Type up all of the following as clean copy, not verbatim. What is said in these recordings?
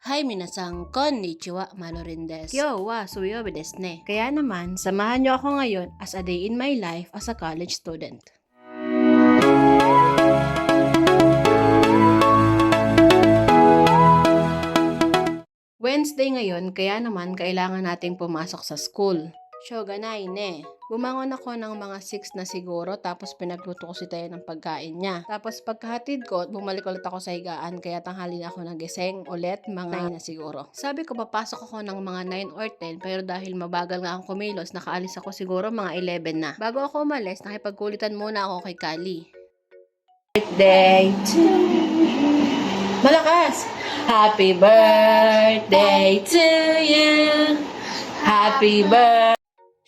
Hi minasang, konnichiwa, malo rin des. Yo wa, suyobe desu ne. Kaya naman, samahan niyo ako ngayon as a day in my life as a college student. Wednesday ngayon, kaya naman kailangan nating pumasok sa school. Shoganai ne. Bumangon ako ng mga 6 na siguro tapos pinagluto ko si Taya ng pagkain niya. Tapos pagkahatid ko, bumalik ulit ako sa higaan kaya tanghali na ako nagising ulit mga 9 na siguro. Sabi ko papasok ako ng mga 9 or 10 pero dahil mabagal nga akong kumilos, nakaalis ako siguro mga 11 na. Bago ako umalis, nakipagkulitan muna ako kay Kali. Birthday to Malakas! Happy birthday to you! Happy birthday!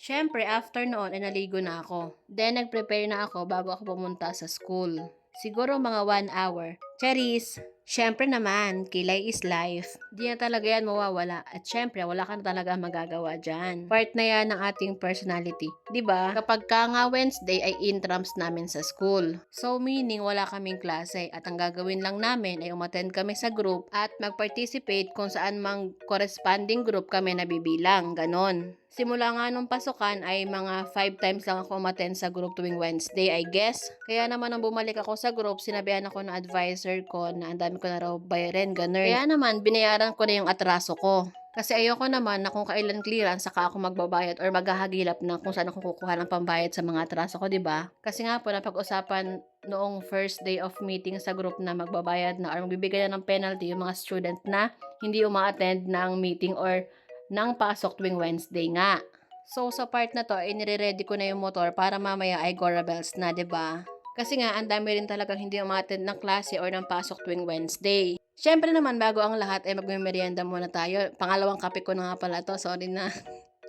Siyempre, after noon, naligo na ako. Then, nag-prepare na ako bago ako pumunta sa school. Siguro mga 1 hour. Charis! Siyempre naman, kilay is life. Di na talaga yan mawawala. At siyempre, wala ka na talaga magagawa dyan. Part na yan ng ating personality. Diba? Kapag ka nga Wednesday ay intrams namin sa school. So, meaning wala kaming klase. At ang gagawin lang namin ay umattend kami sa group at mag-participate kung saan mang corresponding group kami nabibilang. Ganon. Simula nga nung pasukan ay mga 5 times lang ako umattend sa group tuwing Wednesday, I guess. Kaya naman nung bumalik ako sa group, sinabihan ako ng advisor ko na ang dami ko na raw bayarin, ganun. Kaya naman, binayaran ko na yung atraso ko. Kasi ayoko naman na kung kailan clearance, saka ako magbabayad or maghahagilap na kung saan ako kukuha ng pambayad sa mga atraso ko, diba? Kasi nga po, napag-usapan noong first day of meeting sa group na magbabayad na or magbibigay na ng penalty yung mga student na hindi uma-attend ng meeting or ng pasok tuwing Wednesday nga. So, sa part na to, nire-ready ko na yung motor para mamaya ay Gora Bells na, 'di ba? Kasi nga, ang dami rin talagang hindi umattend ng klase or ng pasok tuwing Wednesday. Siyempre naman, bago ang lahat, ay magme-merienda muna tayo. Pangalawang kape ko na nga pala to, sorry na.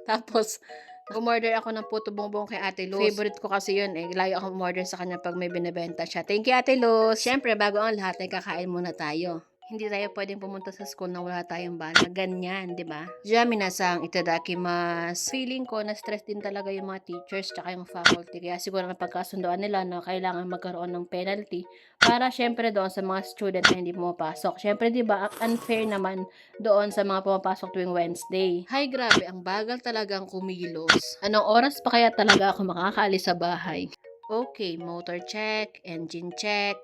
Tapos, umorder ako ng puto bongbong kay Ate Luz. Favorite ko kasi yun eh. Layo ako umorder sa kanya pag may binibenta siya. Thank you, Ate Luz! Siyempre, bago ang lahat, ay kakain muna tayo. Hindi tayo pwedeng pumunta sa school na wala tayong bala. Ganyan, di ba? Diyan, minasang itadakimasu. Feeling ko, na-stress din talaga yung mga teachers tsaka yung faculty. Kaya siguro napagkasundoan nila na kailangan magkaroon ng penalty para syempre doon sa mga student na hindi pumapasok. Syempre, di ba, unfair naman doon sa mga pumapasok tuwing Wednesday. Hay, grabe, ang bagal talagang kumilos. Anong oras pa kaya talaga ako makakaalis sa bahay? Okay, motor check, engine check,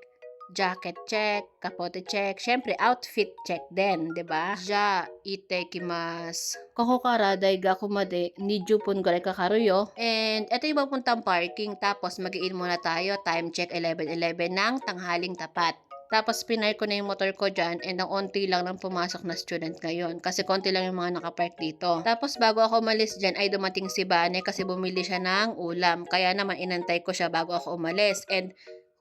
jacket check, kapote check, syempre outfit check din, 'di ba? Ja itekimasu. Kokokara daigaku made 20分ぐらいかかるよ. And ito yung papuntang parking tapos mag-iin muna tayo, time check 11:11 ng tanghaling tapat. Tapos pinark ko na yung motor ko dyan and ang onti lang ng pumasok na student ngayon kasi konti lang yung mga nakapark dito. Tapos bago ako umalis dyan ay dumating si Bane kasi bumili siya ng ulam. Kaya naman inantay ko siya bago ako umalis and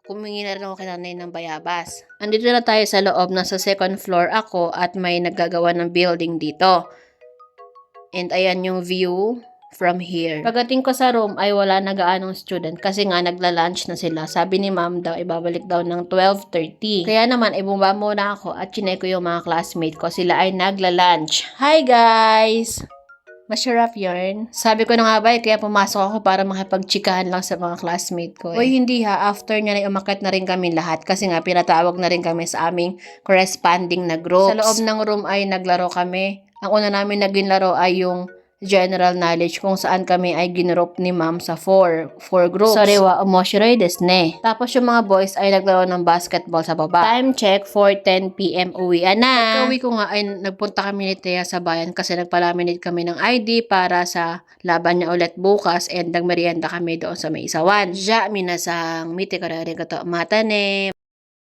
kumingi na rin ako kay nanay ng bayabas. Andito na tayo sa loob, nasa second floor ako at may naggagawa ng building dito. And ayan yung view from here. Pagdating ko sa room ay wala na gaanong student kasi nga nagla-lunch na sila. Sabi ni ma'am daw ibabalik daw ng 12:30. Kaya naman ibumaba muna ako at chinek ko yung mga classmate ko. Sila ay nagla-lunch. Hi guys! Masarap yarn. Sabi ko na nga ba, kaya pumasok ako para makipagchikahan lang sa mga classmate ko. Uy, hindi ha. After niya na umakyat na rin kami lahat kasi nga pinatawag na rin kami sa aming corresponding na groups. Sa loob ng room ay naglaro kami. Ang una namin naging laro ay yung general knowledge kung saan kami ay ginroup ni ma'am sa 4 groups. Sorry wa, omoshiroi desu ne. Tapos yung mga boys ay naglaro ng basketball sa baba. Time check, 4:10 PM uwi na. Pagka-uwi ko nga ay nagpunta kami ni Thea sa bayan kasi nagpalaminate kami ng ID para sa laban niya ulit bukas and nagmerienda kami doon sa may isawan. Ja minasang mite ko rin mata ne.